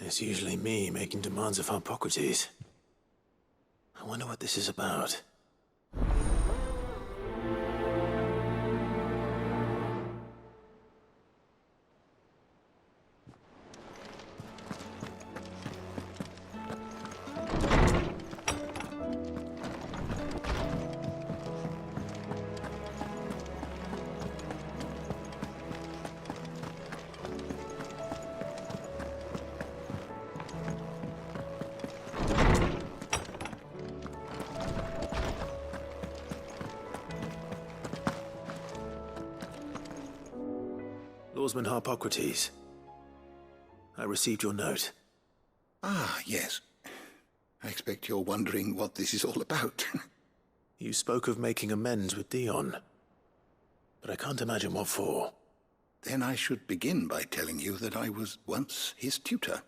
It's usually me making demands of Haprocitcs. I wonder what this is about. Lawsman Haprocitcs. I received your note. Ah, yes. I expect you're wondering what this is all about. You spoke of making amends with Dion, but I can't imagine what for. Then I should begin by telling you that I was once his tutor.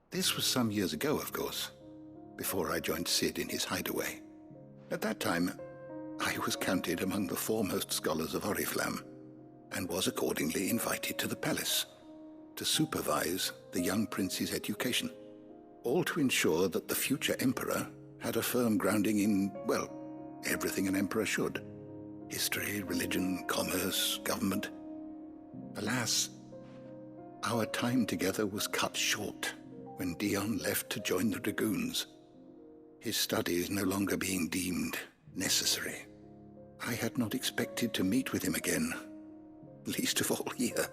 This was some years ago, of course, before I joined Sid in his hideaway. At that time, I was counted among the foremost scholars of Oriflamme, and was accordingly invited to the palace to supervise the young prince's education, all to ensure that the future emperor had a firm grounding in, well, everything an emperor should. History, religion, commerce, government. Alas, our time together was cut short when Dion left to join the dragoons, his studies no longer being deemed necessary. I had not expected to meet with him again, least of all here.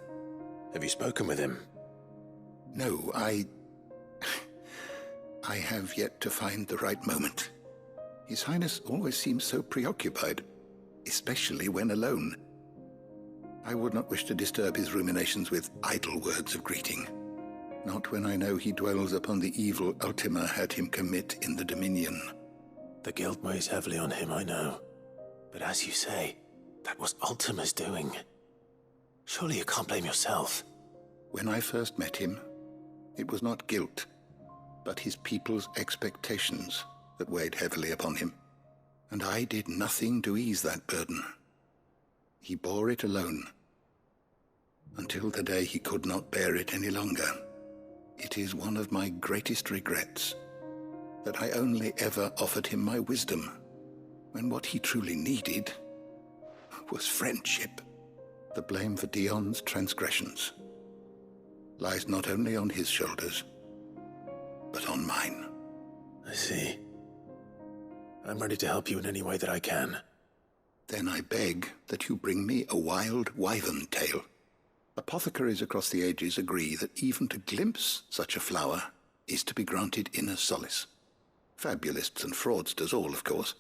Have you spoken with him? No, I have yet to find the right moment. His Highness always seems so preoccupied, especially when alone. I would not wish to disturb his ruminations with idle words of greeting, not when I know he dwells upon the evil Ultima had him commit in the Dominion. The guilt weighs heavily on him, I know. But as you say, that was Ultima's doing. Surely you can't blame yourself. When I first met him, it was not guilt, but his people's expectations that weighed heavily upon him. And I did nothing to ease that burden. He bore it alone, until the day he could not bear it any longer. It is one of my greatest regrets that I only ever offered him my wisdom, when what he truly needed was friendship. The blame for Dion's transgressions lies not only on his shoulders, but on mine. I see. I'm ready to help you in any way that I can. Then I beg that you bring me a wild wyvern tail. Apothecaries across the ages agree that even to glimpse such a flower is to be granted inner solace. Fabulists and fraudsters all, of course.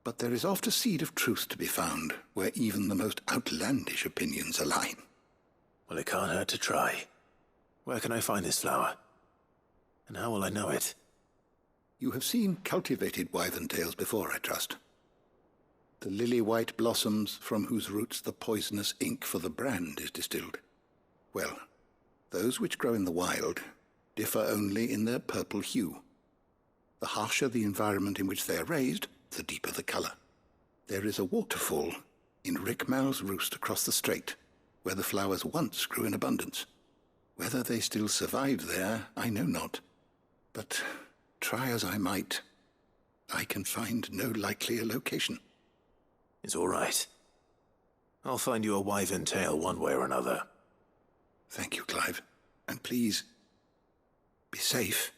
But there is oft a seed of truth to be found where even the most outlandish opinions align. Well, it can't hurt to try. Where can I find this flower? And how will I know it? You have seen cultivated wyvern tails before, I trust. The lily-white blossoms from whose roots the poisonous ink for the brand is distilled. Well, those which grow in the wild differ only in their purple hue. The harsher the environment in which they are raised, the deeper the color. There is a waterfall in Rickmal's roost across the strait, where the flowers once grew in abundance. Whether they still survive there, I know not. But try as I might, I can find no likelier location. It's all right. I'll find you a wyvern tail one way or another. Thank you, Clive. And please, be safe.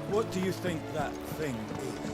What do you think that thing is?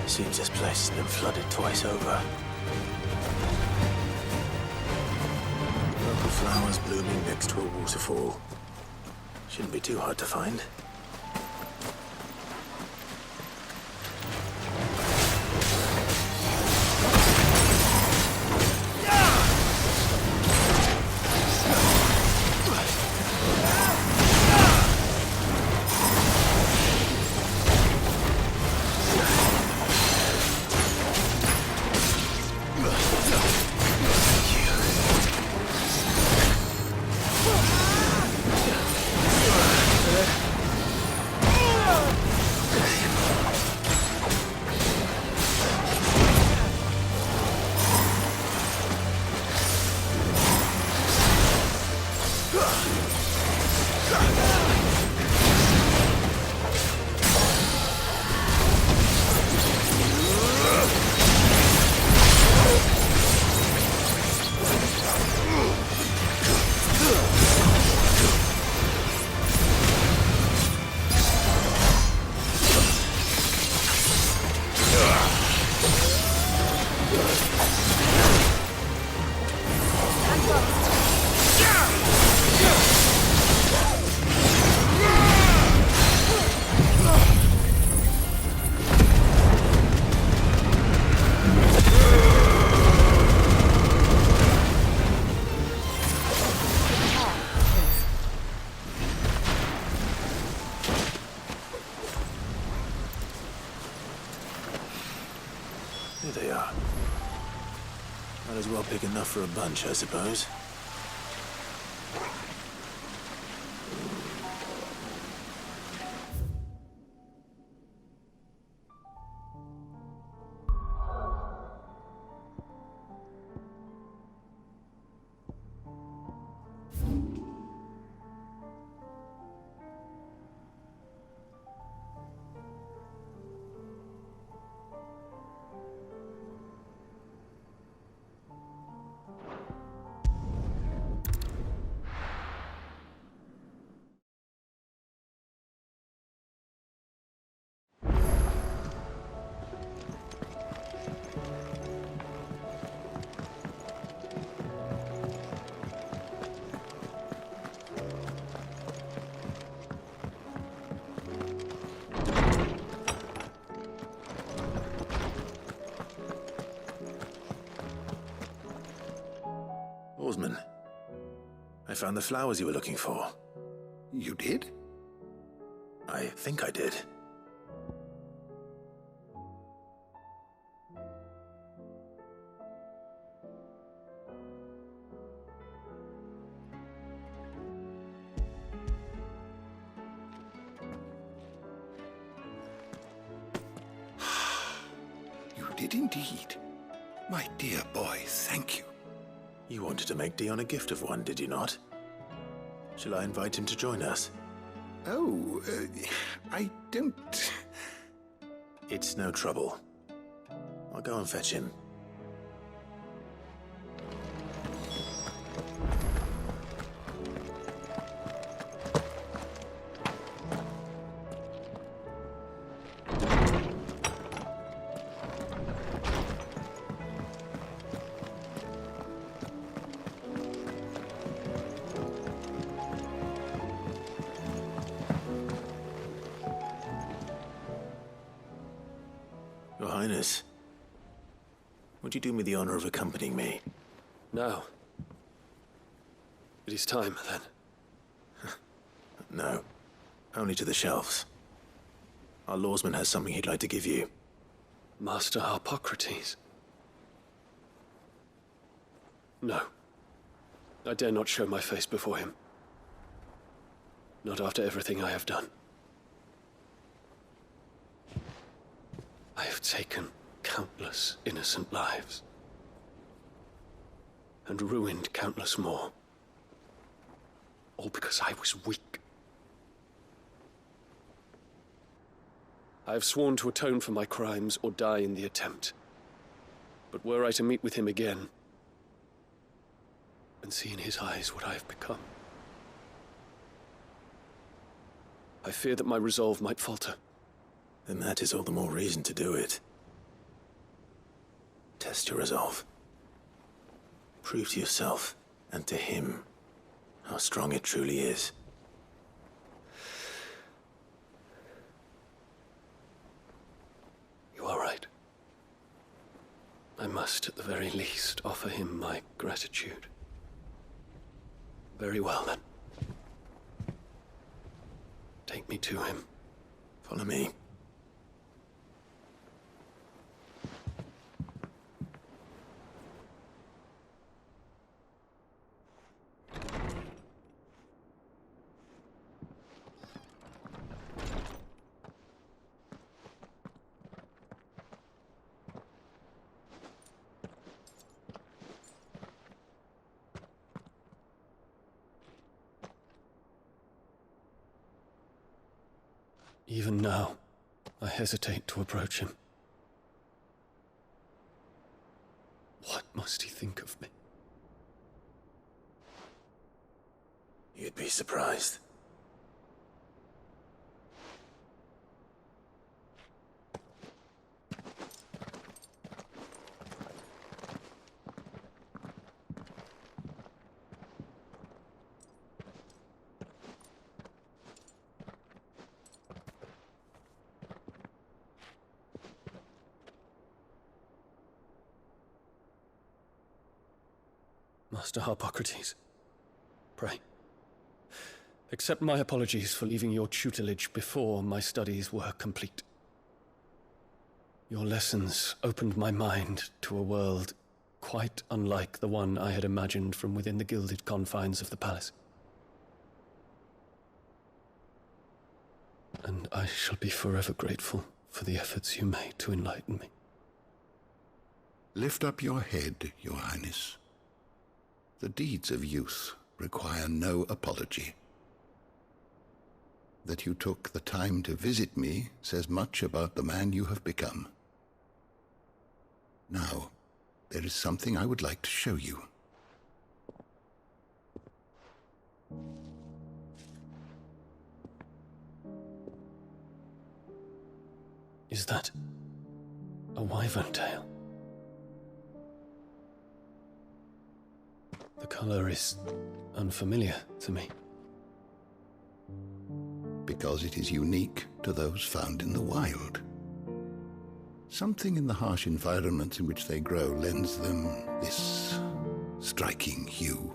Seems this place has been flooded twice over. Local flowers blooming next to a waterfall. Shouldn't be too hard to find. Here they are. Might as well pick enough for a bunch, I suppose. Oarsman, I found the flowers you were looking for. You did? I think I did. You did indeed. My dear boy, thank you. You wanted to make Dion a gift of one, did you not? Shall I invite him to join us? Oh, I don't... It's no trouble. I'll go and fetch him. Your Highness, would you do me the honor of accompanying me? Now. It is time, then. No, only to the shelves. Our lawsman has something he'd like to give you. Master Haprocitcs. No. I dare not show my face before him. Not after everything I have done. I have taken countless innocent lives. And ruined countless more. All because I was weak. I have sworn to atone for my crimes or die in the attempt. But were I to meet with him again, and see in his eyes what I have become, I fear that my resolve might falter. Then that is all the more reason to do it. Test your resolve. Prove to yourself, and to him, how strong it truly is. You are right. I must, at the very least, offer him my gratitude. Very well, then. Take me to him. Follow me. Even now, I hesitate to approach him. What must he think of me? You'd be surprised. Master Haprocitcs, pray, accept my apologies for leaving your tutelage before my studies were complete. Your lessons opened my mind to a world quite unlike the one I had imagined from within the gilded confines of the palace. And I shall be forever grateful for the efforts you made to enlighten me. Lift up your head, Your Highness. The deeds of youth require no apology. That you took the time to visit me says much about the man you have become. Now, there is something I would like to show you. Is that a wyvern tail? The color is unfamiliar to me. Because it is unique to those found in the wild. Something in the harsh environments in which they grow lends them this striking hue.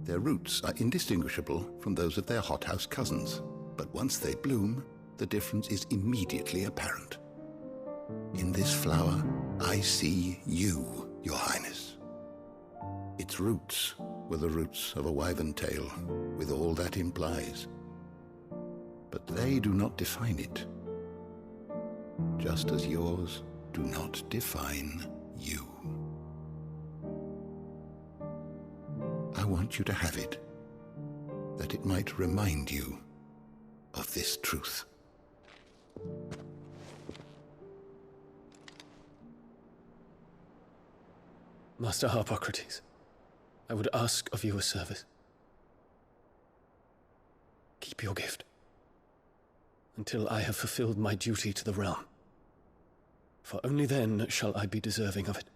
Their roots are indistinguishable from those of their hothouse cousins, But once they bloom, the difference is immediately apparent. In this flower, I see you, Your Highness. Its roots were the roots of a wyvern tail, with all that implies. But they do not define it, just as yours do not define you. I want you to have it, that it might remind you of this truth. Master Haprocitcs, I would ask of you a service. Keep your gift until I have fulfilled my duty to the realm, for only then shall I be deserving of it.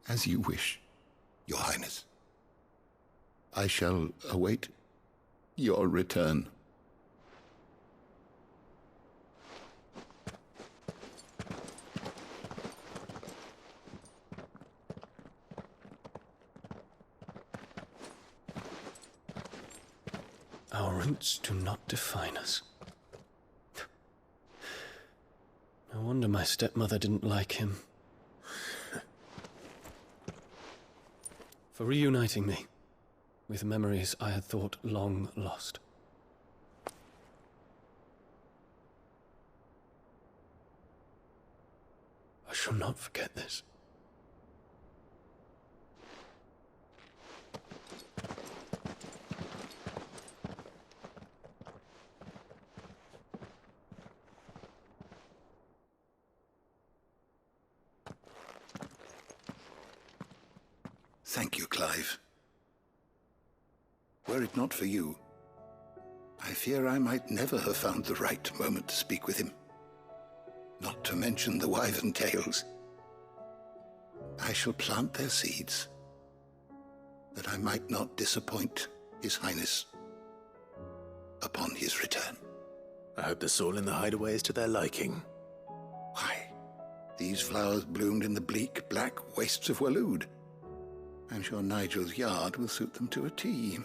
As you wish, Your Highness. I shall await your return. Our roots do not define us. No wonder my stepmother didn't like him. For reuniting me with memories I had thought long lost. I shall not forget this. Thank you, Clive. Were it not for you, I fear I might never have found the right moment to speak with him. Not to mention the wyvern tales. I shall plant their seeds, that I might not disappoint His Highness upon his return. I hope the soul in the hideaway is to their liking. Why, these flowers bloomed in the bleak, black wastes of Waloed. I'm sure Nigel's yard will suit them to a T.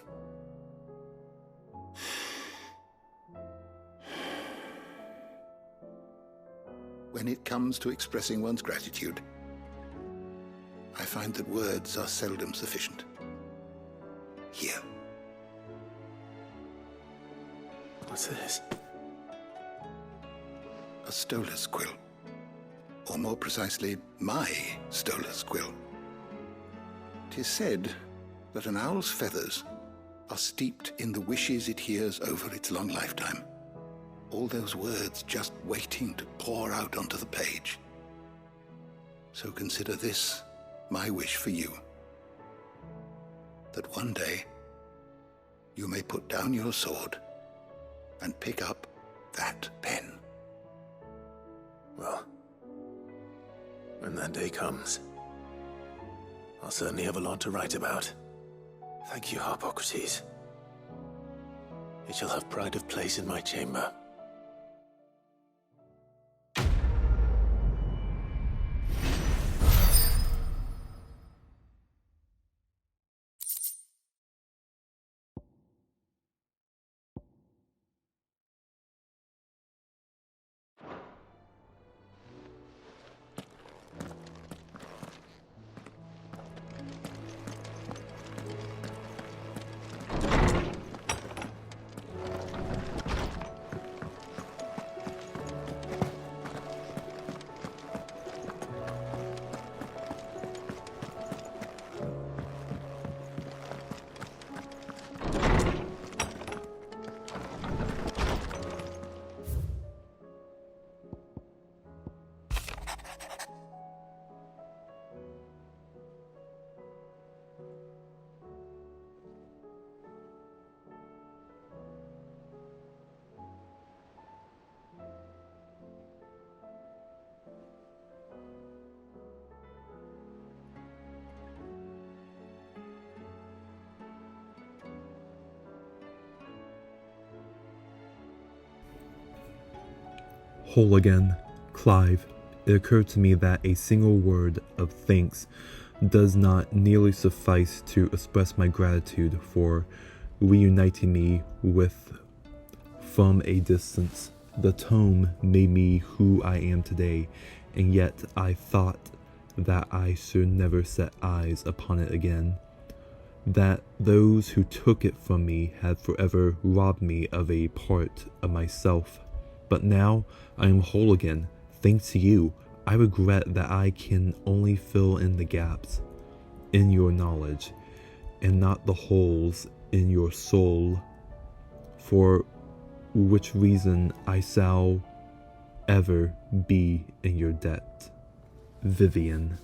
When it comes to expressing one's gratitude, I find that words are seldom sufficient. Here. What's this? A stolas quill. Or more precisely, my stolas quill. 'Tis said that an owl's feathers are steeped in the wishes it hears over its long lifetime. All those words just waiting to pour out onto the page. So consider this my wish for you. That one day you may put down your sword and pick up that pen. Well, when that day comes, I'll certainly have a lot to write about. Thank you, Haprocitcs. It shall have pride of place in my chamber. Whole again, Clive it occurred to me that a single word of thanks does not nearly suffice to express my gratitude for reuniting me with from a distance. The tome made me who I am today, and yet I thought that I should never set eyes upon it again, that those who took it from me had forever robbed me of a part of myself. But now I am whole again, thanks to you. I regret that I can only fill in the gaps in your knowledge, and not the holes in your soul, for which reason I shall ever be in your debt. Vivian.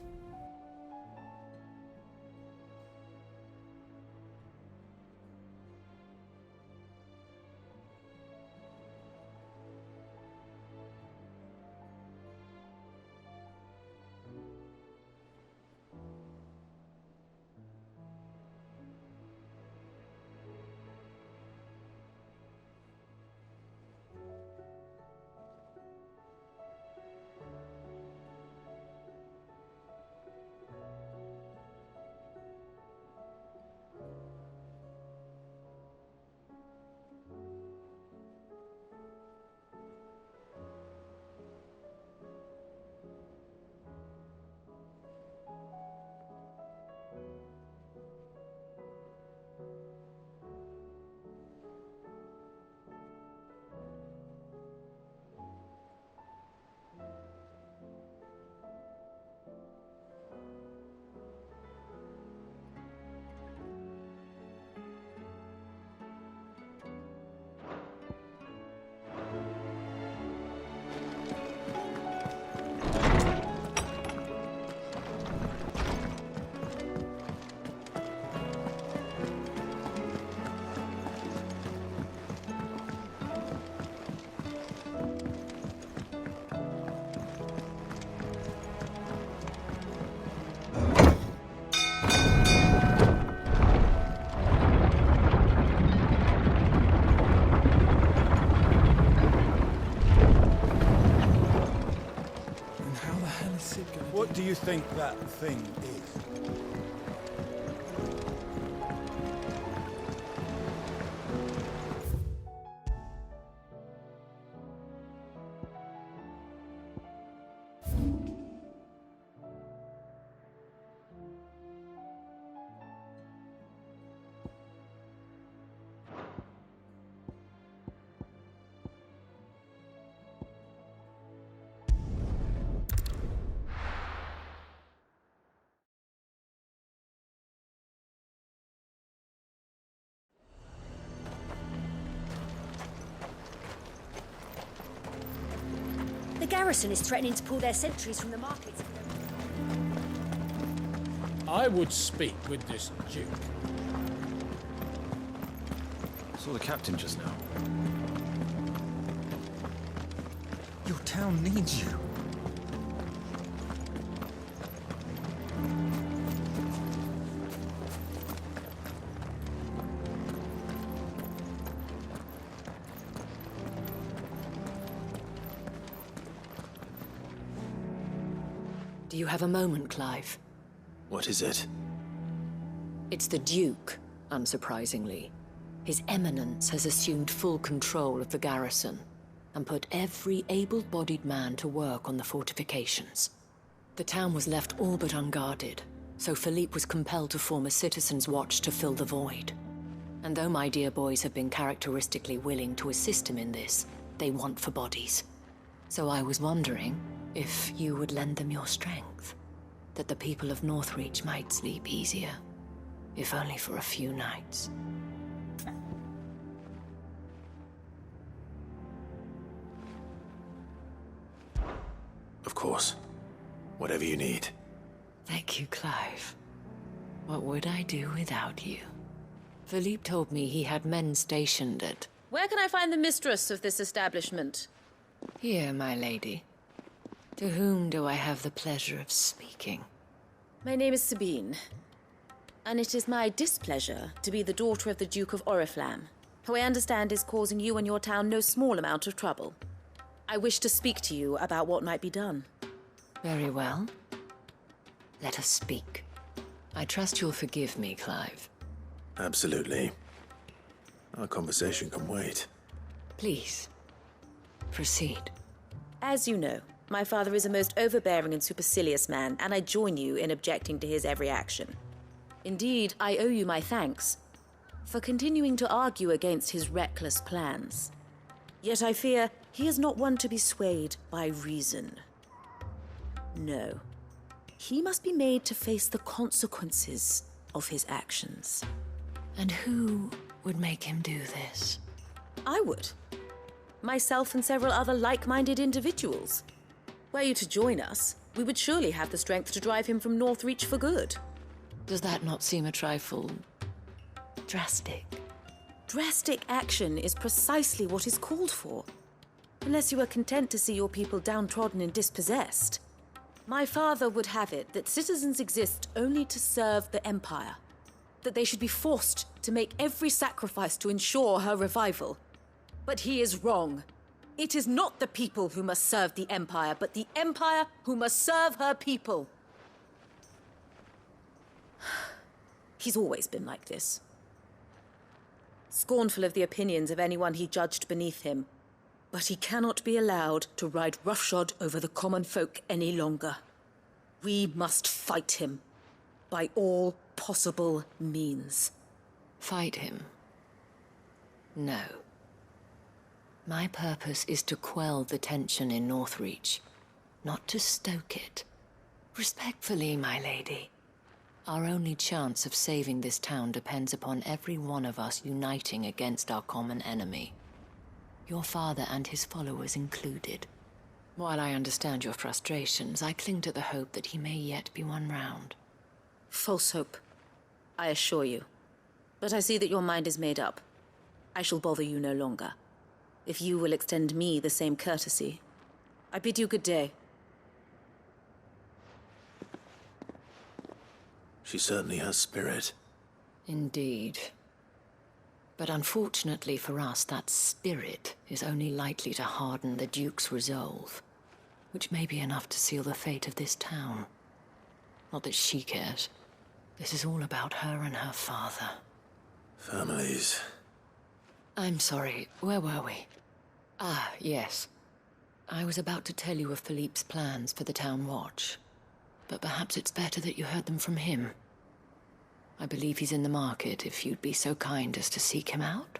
What do you think that thing is? The garrison is threatening to pull their sentries from the markets. I would speak with this Duke. Saw the captain just now. Your town needs you. Do you have a moment, Clive? What is it? It's the Duke, unsurprisingly. His Eminence has assumed full control of the garrison and put every able-bodied man to work on the fortifications. The town was left all but unguarded, so Philippe was compelled to form a citizens' watch to fill the void. And though my dear boys have been characteristically willing to assist him in this, they want for bodies. So I was wondering if you would lend them your strength, that the people of Northreach might sleep easier, if only for a few nights. Of course. Whatever you need. Thank you, Clive. What would I do without you? Philippe told me he had men stationed at... Where can I find the mistress of this establishment? Here, my lady. To whom do I have the pleasure of speaking? My name is Sabine, and it is my displeasure to be the daughter of the Duke of Oriflamme, who I understand is causing you and your town no small amount of trouble. I wish to speak to you about what might be done. Very well. Let us speak. I trust you'll forgive me, Clive. Absolutely. Our conversation can wait. Please, proceed. As you know, my father is a most overbearing and supercilious man, and I join you in objecting to his every action. Indeed, I owe you my thanks for continuing to argue against his reckless plans. Yet I fear he is not one to be swayed by reason. No. He must be made to face the consequences of his actions. And who would make him do this? I would. Myself and several other like-minded individuals. Were you to join us, we would surely have the strength to drive him from Northreach for good. Does that not seem a trifle drastic? Drastic action is precisely what is called for. Unless you are content to see your people downtrodden and dispossessed. My father would have it that citizens exist only to serve the Empire. That they should be forced to make every sacrifice to ensure her revival. But he is wrong. It is not the people who must serve the Empire, but the Empire who must serve her people. He's always been like this. Scornful of the opinions of anyone he judged beneath him. But he cannot be allowed to ride roughshod over the common folk any longer. We must fight him. By all possible means. Fight him? No. My purpose is to quell the tension in Northreach, not to stoke it. Respectfully, my lady. Our only chance of saving this town depends upon every one of us uniting against our common enemy. Your father and his followers included. While I understand your frustrations, I cling to the hope that he may yet be won round. False hope, I assure you. But I see that your mind is made up. I shall bother you no longer. If you will extend me the same courtesy, I bid you good day. She certainly has spirit. Indeed. But unfortunately for us, that spirit is only likely to harden the Duke's resolve, which may be enough to seal the fate of this town. Not that she cares. This is all about her and her father. Families. I'm sorry, where were we? Ah, yes. I was about to tell you of Philippe's plans for the town watch, but perhaps it's better that you heard them from him. I believe he's in the market, if you'd be so kind as to seek him out.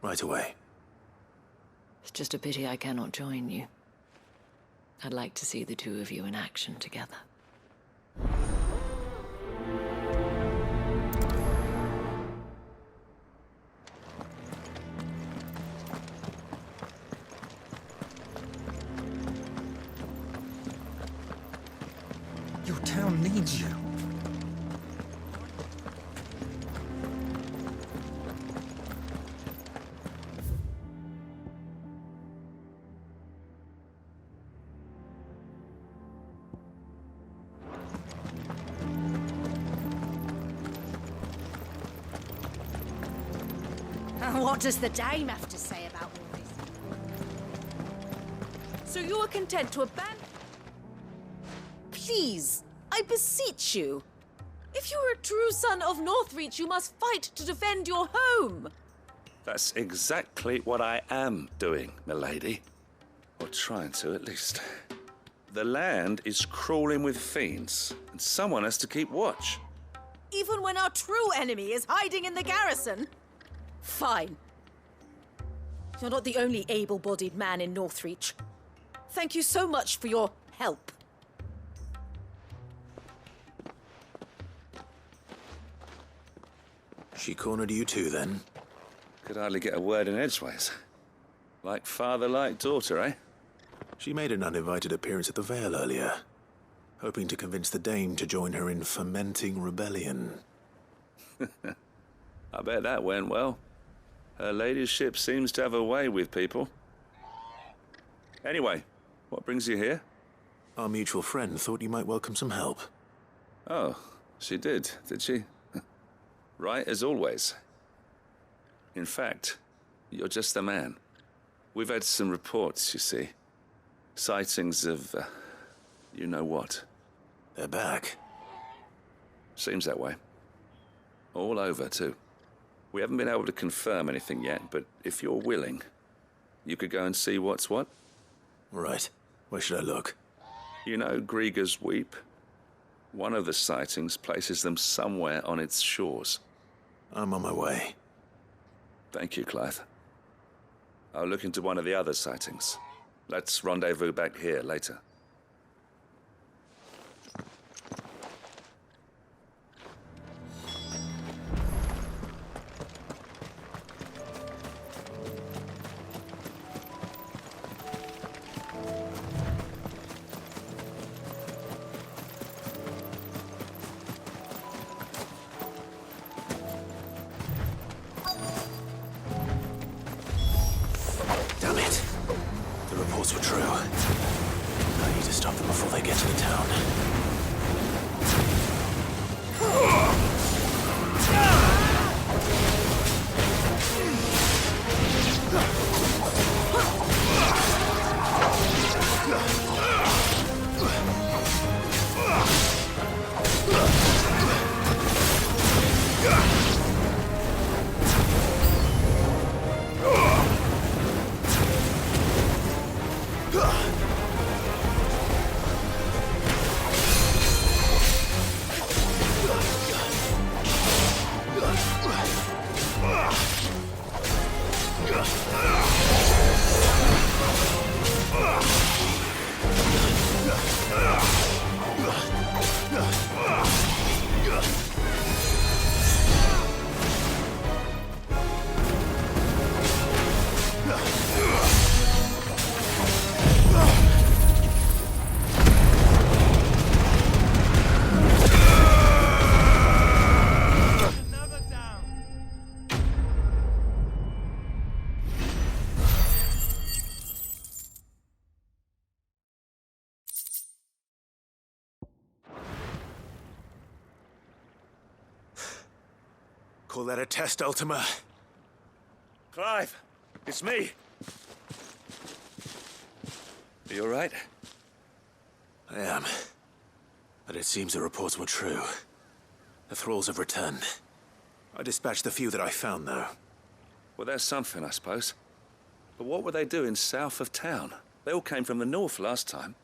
Right away. It's just a pity I cannot join you. I'd like to see the two of you in action together. Your town needs you. What does the dame have to say about all this? So you are content to abandon... Please, I beseech you. If you are a true son of Northreach, you must fight to defend your home. That's exactly what I am doing, milady. Or trying to, at least. The land is crawling with fiends, and someone has to keep watch. Even when our true enemy is hiding in the garrison? Fine. You're not the only able-bodied man in Northreach. Thank you so much for your help. She cornered you too, then? Could hardly get a word in edgeways. Like father, like daughter, eh? She made an uninvited appearance at the Vale earlier, hoping to convince the dame to join her in fomenting rebellion. I bet that went well. Her ladyship seems to have a way with people. Anyway, what brings you here? Our mutual friend thought you might welcome some help. Oh, she did she? Right as always. In fact, you're just the man. We've had some reports, you see. Sightings of You know what? They're back. Seems that way. All over, too. We haven't been able to confirm anything yet, but if you're willing, you could go and see what's what. Right. Where should I look? You know Grieger's Weep? One of the sightings places them somewhere on its shores. I'm on my way. Thank you, Clive. I'll look into one of the other sightings. Let's rendezvous back here later. Damn it. The reports were true. I need to stop them before they get to the town. Call that a test, Ultima? Clive, it's me. Are you all right? I am. But it seems the reports were true. The thralls have returned. I dispatched the few that I found, though. Well, that's something, I suppose. But what were they doing south of town? They all came from the north last time.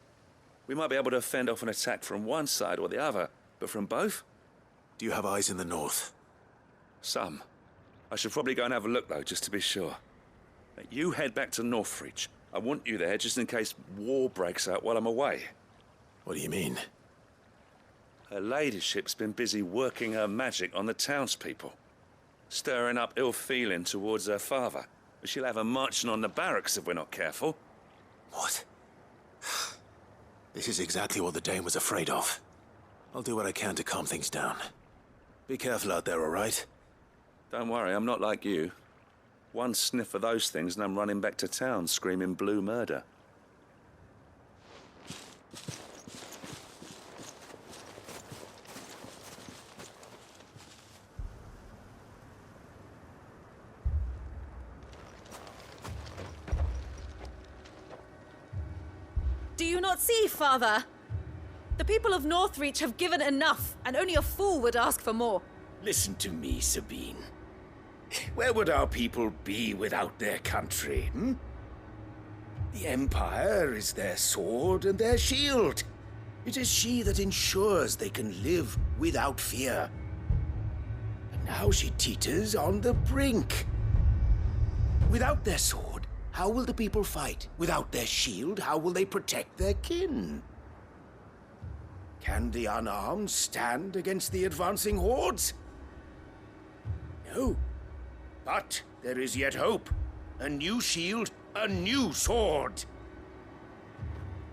We might be able to fend off an attack from one side or the other, but from both? Do you have eyes in the north? Some. I should probably go and have a look, though, just to be sure. You head back to Northreach. I want you there just in case war breaks out while I'm away. What do you mean? Her ladyship's been busy working her magic on the townspeople, stirring up ill feeling towards her father. She'll have her marching on the barracks if we're not careful. What? This is exactly what the Dane was afraid of. I'll do what I can to calm things down. Be careful out there, all right? Don't worry, I'm not like you. One sniff of those things and I'm running back to town screaming blue murder. Do you not see, Father? The people of Northreach have given enough, and only a fool would ask for more. Listen to me, Sabine. Where would our people be without their country, hmm? The Empire is their sword and their shield. It is she that ensures they can live without fear. And now she teeters on the brink. Without their sword, how will the people fight? Without their shield, how will they protect their kin? Can the unarmed stand against the advancing hordes? No. But there is yet hope. A new shield, a new sword.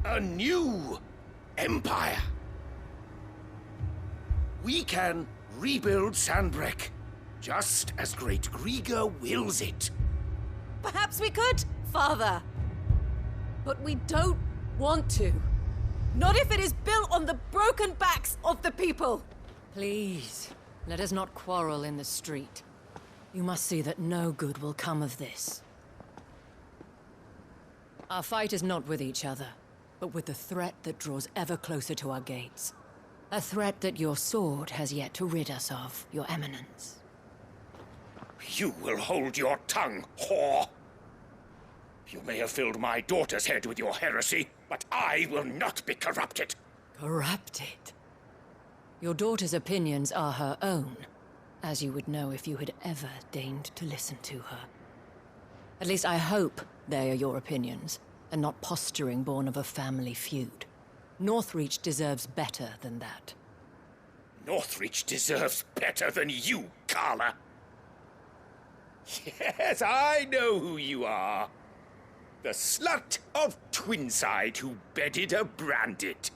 A new empire. We can rebuild Sandbreck, just as great Grieger wills it. Perhaps we could, Father. But we don't want to. Not if it is built on the broken backs of the people. Please, let us not quarrel in the street. You must see that no good will come of this. Our fight is not with each other. but with the threat that draws ever closer to our gates. A threat that your sword has yet to rid us of, Your Eminence. You will hold your tongue, whore! You may have filled my daughter's head with your heresy, but I will not be corrupted. Corrupted? Your daughter's opinions are her own, as you would know if you had ever deigned to listen to her. At least I hope they are your opinions, and not posturing born of a family feud. Northreach deserves better than that. Northreach deserves better than you, Carla. Yes, I know who you are. The slut of Twinside who bedded a Branded.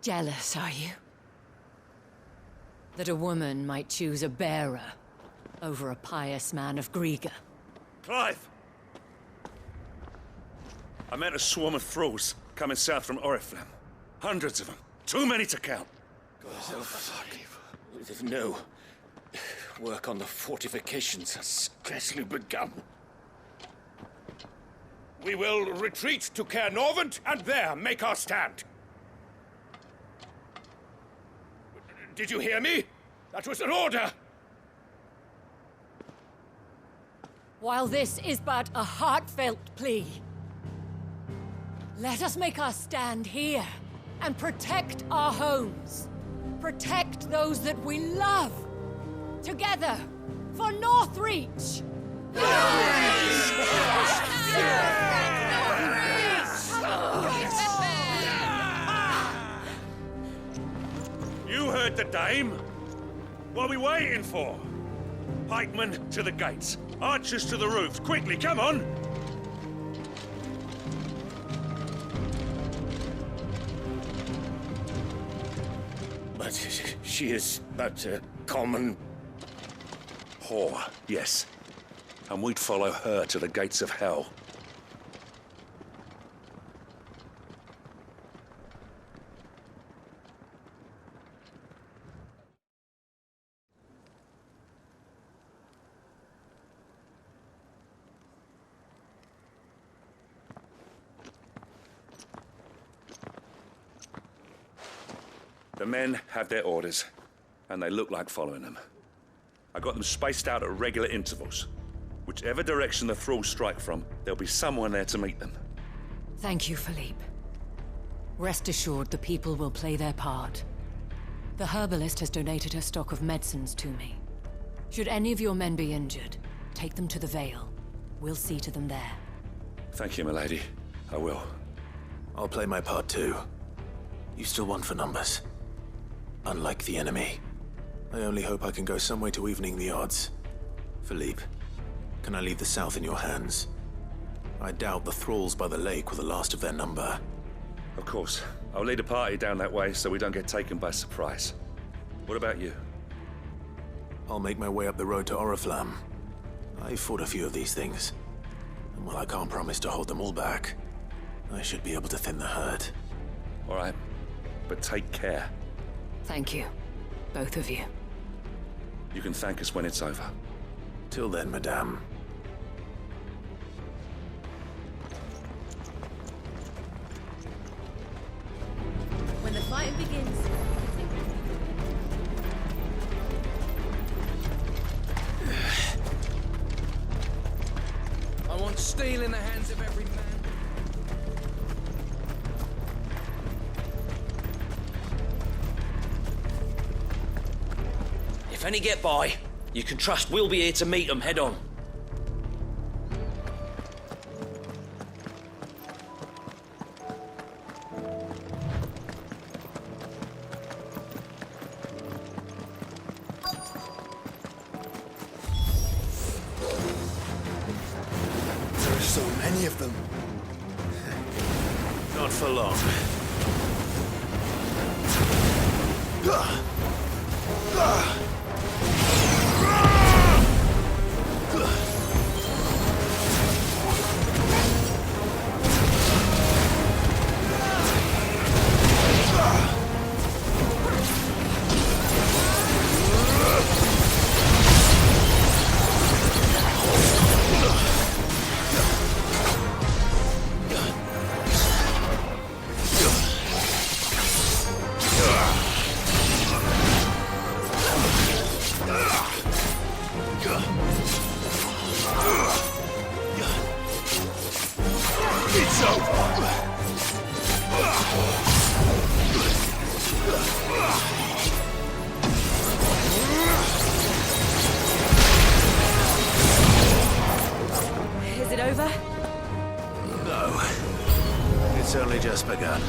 Jealous, are you? That a woman might choose a bearer over a pious man of Griega. Clive! I met a swarm of thralls coming south from Oriflamme. Hundreds of them. Too many to count. Oh, fuck. No. Work on the fortifications has scarcely begun. We will retreat to Caernarvon and there make our stand. Did you hear me? That was an order! While this is but a heartfelt plea, let us make our stand here and protect our homes. Protect those that we love. Together, for Northreach! You heard the dame. What are we waiting for? Pikemen to the gates. Archers to the roofs. Quickly, come on! But she is but a common... whore, yes. And we'd follow her to the gates of hell. The men have their orders, and they look like following them. I got them spaced out at regular intervals. Whichever direction the thralls strike from, there'll be someone there to meet them. Thank you, Philippe. Rest assured the people will play their part. The herbalist has donated her stock of medicines to me. Should any of your men be injured, take them to the Vale. We'll see to them there. Thank you, milady. I will. I'll play my part too. You still want for numbers. Unlike the enemy. I only hope I can go some way to evening the odds. Philippe, can I leave the south in your hands? I doubt the thralls by the lake were the last of their number. Of course. I'll lead a party down that way so we don't get taken by surprise. What about you? I'll make my way up the road to Oriflamme. I fought a few of these things. And while I can't promise to hold them all back, I should be able to thin the herd. All right. But take care. Thank you. Both of you. You can thank us when it's over. Till then, madame. When the fighting begins... I want steel in the hands of every man. If any get by, you can trust we'll be here to meet them head on. There are so many of them. Not for long. It's over! Is it over? No. It's only just begun.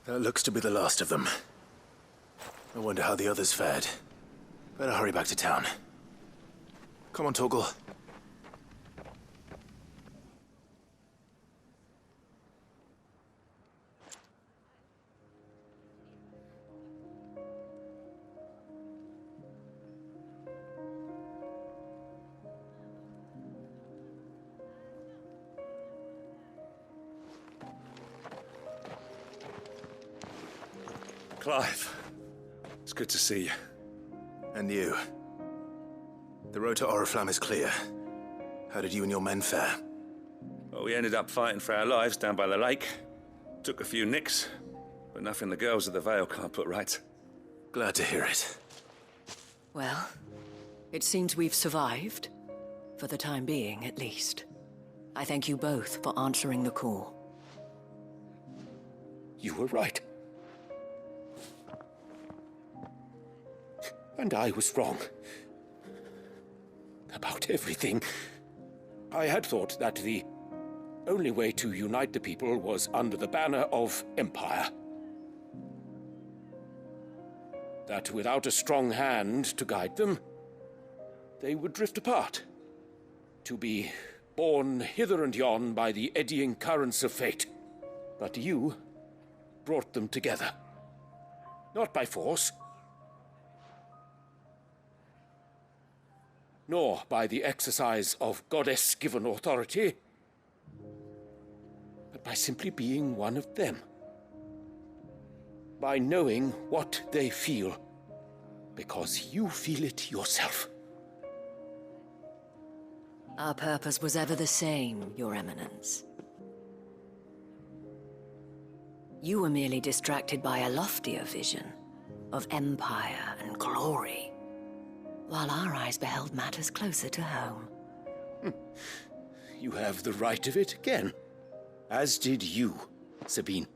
That looks to be the last of them. I wonder how the others fared. Better hurry back to town. Come on, Torgal. Clive, it's good to see you. And you. The road to Oriflamme is clear. How did you and your men fare? Well, we ended up fighting for our lives down by the lake. Took a few nicks, but nothing the girls at the Vale can't put right. Glad to hear it. Well, it seems we've survived. For the time being, at least. I thank you both for answering the call. You were right. And I was wrong. About everything. I had thought that the only way to unite the people was under the banner of Empire. That without a strong hand to guide them, they would drift apart. To be borne hither and yon by the eddying currents of fate. But you brought them together. Not by force, nor by the exercise of goddess-given authority, but by simply being one of them. By knowing what they feel, because you feel it yourself. Our purpose was ever the same, Your Eminence. You were merely distracted by a loftier vision of empire and glory, while our eyes beheld matters closer to home. You have the right of it again. As did you, Sabine.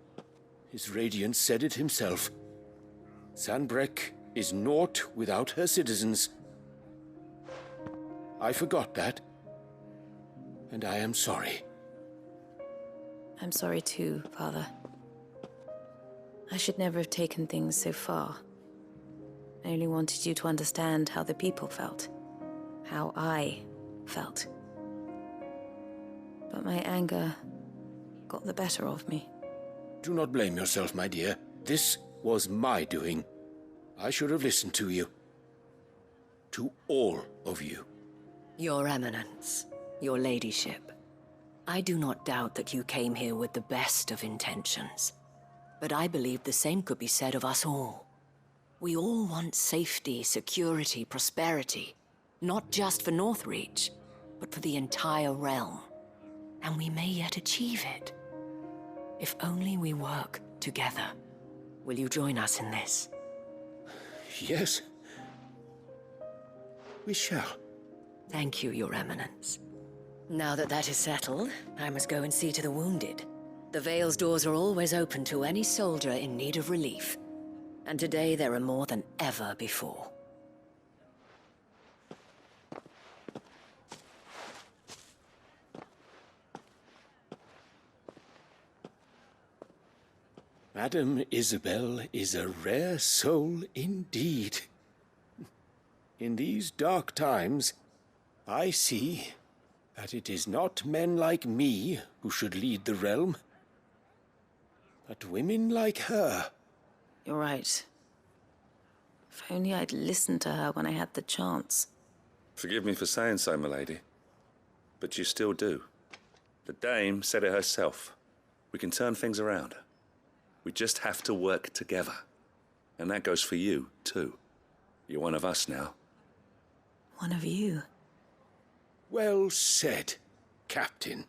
His radiance said it himself. Sanbreque is naught without her citizens. I forgot that, and I am sorry. I'm sorry too, Father. I should never have taken things so far. I only wanted you to understand how the people felt. How I felt. But my anger got the better of me. Do not blame yourself, my dear. This was my doing. I should have listened to you. To all of you. Your Eminence, your Ladyship, I do not doubt that you came here with the best of intentions. But I believe the same could be said of us all. We all want safety, security, prosperity. Not just for Northreach, but for the entire realm. And we may yet achieve it. If only we work together. Will you join us in this? Yes. We shall. Thank you, Your Eminence. Now that that is settled, I must go and see to the wounded. The Vale's doors are always open to any soldier in need of relief. And today there are more than ever before. Madame Isabelle is a rare soul indeed. In these dark times, I see that it is not men like me who should lead the realm, but women like her. You're right. If only I'd listened to her when I had the chance. Forgive me for saying so, my lady, but you still do. The dame said it herself. We can turn things around. We just have to work together. And that goes for you, too. You're one of us now. One of you? Well said, Captain.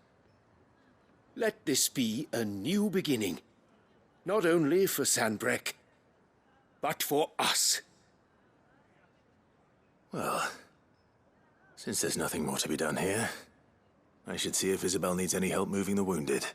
Let this be a new beginning. Not only for Sanbreque, but for us. Well, since there's nothing more to be done here, I should see if Isabelle needs any help moving the wounded.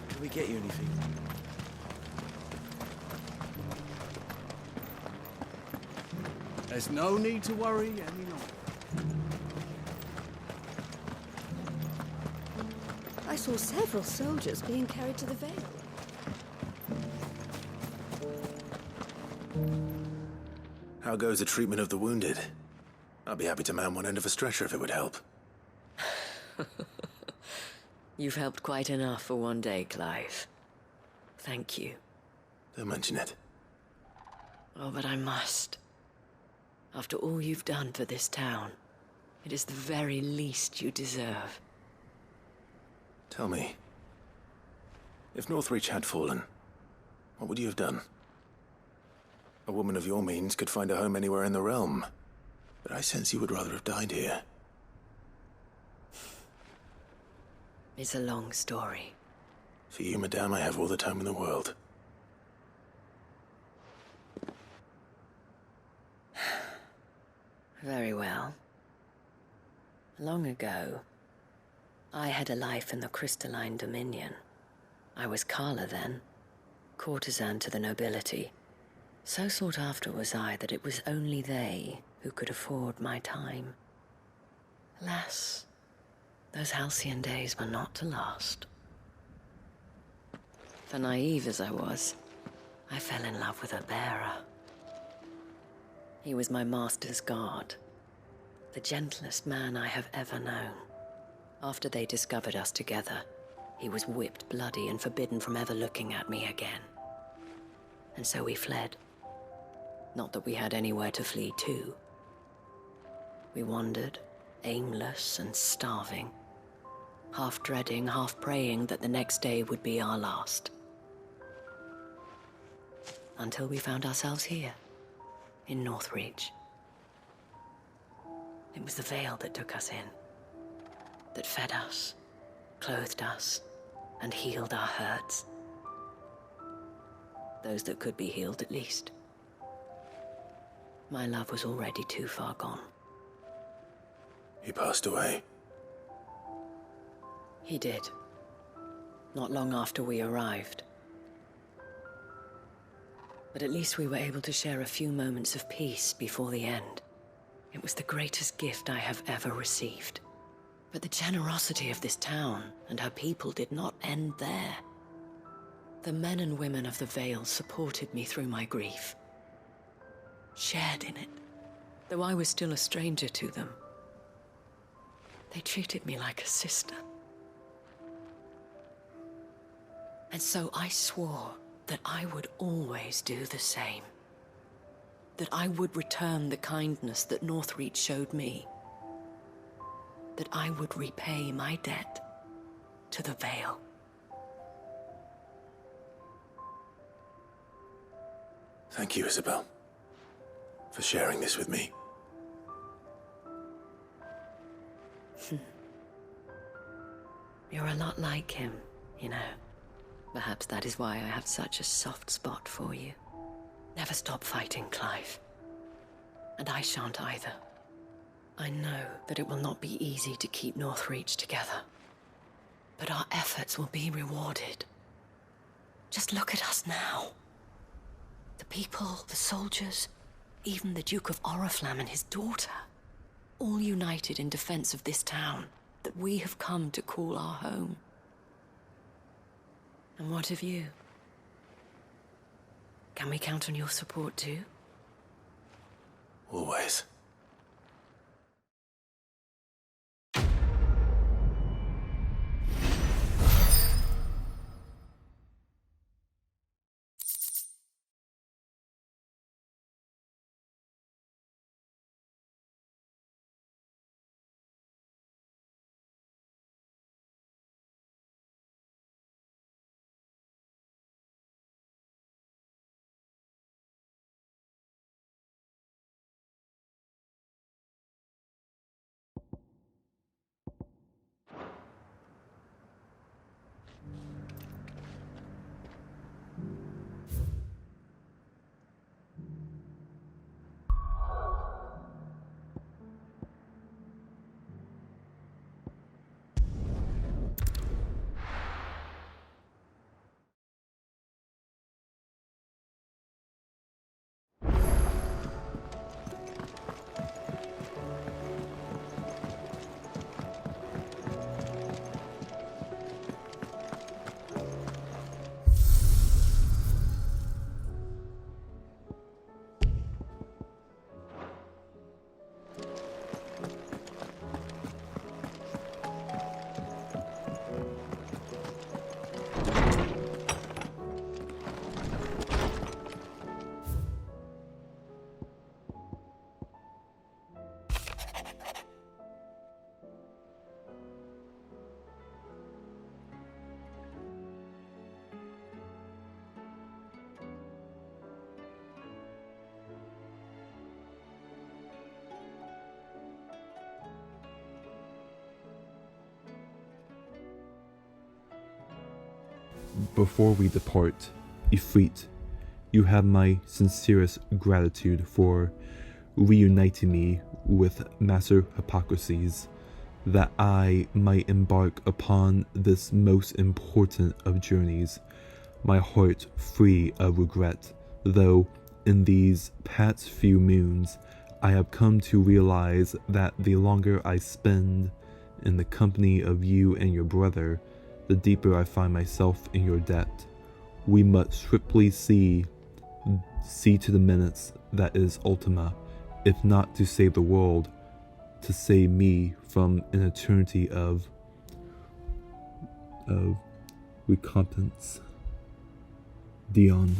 Can we get you anything? There's no need to worry any longer. I saw several soldiers being carried to the Vale. How goes the treatment of the wounded? I'd be happy to man one end of a stretcher if it would help. You've helped quite enough for one day, Clive. Thank you. Don't mention it. Oh, but I must. After all you've done for this town, it is the very least you deserve. Tell me, if Northreach had fallen, what would you have done? A woman of your means could find a home anywhere in the realm, but I sense you would rather have died here. It's a long story. For you, madame, I have all the time in the world. Very well. Long ago, I had a life in the Crystalline Dominion. I was Carla then, courtesan to the nobility. So sought after was I that it was only they who could afford my time. Alas, those halcyon days were not to last. For naive as I was, I fell in love with a bearer. He was my master's guard, the gentlest man I have ever known. After they discovered us together, he was whipped bloody and forbidden from ever looking at me again. And so we fled. Not that we had anywhere to flee to. We wandered, aimless and starving, half dreading, half praying that the next day would be our last. Until we found ourselves here, in Northreach. It was the veil that took us in, that fed us, clothed us, and healed our hurts. Those that could be healed, at least. My love was already too far gone. He passed away. He did. Not long after we arrived. But at least we were able to share a few moments of peace before the end. It was the greatest gift I have ever received. But the generosity of this town and her people did not end there. The men and women of the Vale supported me through my grief. Shared in it, though I was still a stranger to them. They treated me like a sister. And so I swore that I would always do the same. That I would return the kindness that Northreach showed me. That I would repay my debt to the Vale. Thank you, Isabelle, for sharing this with me. You're a lot like him, you know. Perhaps that is why I have such a soft spot for you. Never stop fighting, Clive. And I shan't either. I know that it will not be easy to keep Northreach together. But our efforts will be rewarded. Just look at us now. The people, the soldiers, even the Duke of Oriflamme and his daughter. All united in defense of this town that we have come to call our home. And what of you? Can we count on your support too? Always. Before we depart, Ifrit, you have my sincerest gratitude for reuniting me with Master Haprocitcs, that I might embark upon this most important of journeys, my heart free of regret, though in these past few moons I have come to realize that the longer I spend in the company of you and your brother, the deeper I find myself in your debt. We must swiftly see to the minutes that is Ultima, if not to save the world, to save me from an eternity of recompense. Dion.